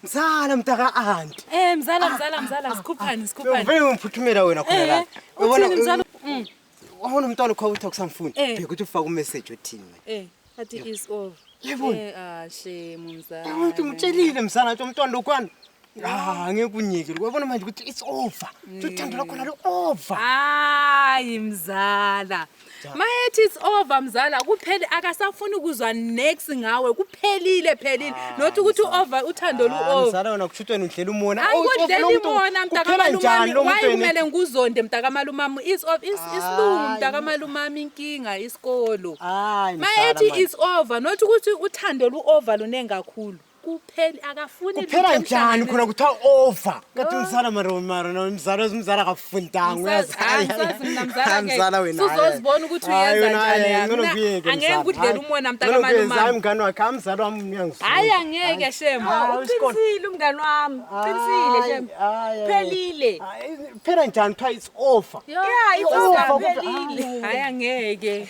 Mzala mtaka aunty. Mzala sikhuphani. Vele ngiphuthumela wena khona la. Uthini mzala? Wabona umntwana ukhawutha kusamfuni. Bheka ukuthi ufaka umessage othini. Athi is over. Yebona. Shame mzala. Uthi umtshelile mzala nje umntwana lokwana. Ngeke unyike. Wabona manje ukuthi it's over. Uthando lakho lo over. Hayi mzala. Mayethi it's over mzala kupheli akasafuni ukuzwa next ngawe kuphelile. Nothi ukuthi over uthando lu over. Mzala wena kushuthwa udlela umona. Awudlela imona mntakamalumami. Wayimele nguzonde mntakamalumami is isilungu mntakamalumami inkinga isikolo. Mayethi it's over nothi ukuthi uthando lu over lunengakhulu. Kupheli akafuni kuphela njani khona kuthiwa over ngathi mzala mara mzala akafundanga mzala wena sizozibona ukuthi uyenza njani angeke ukudlela umona mntakamalumami hayi mngani wakhe mzala wami uyangizwa hayi angeke shema uqinisile umngani wami uqinisile shema phelile phela njani kuthiwa it's over yeah it's over phelile hayi angeke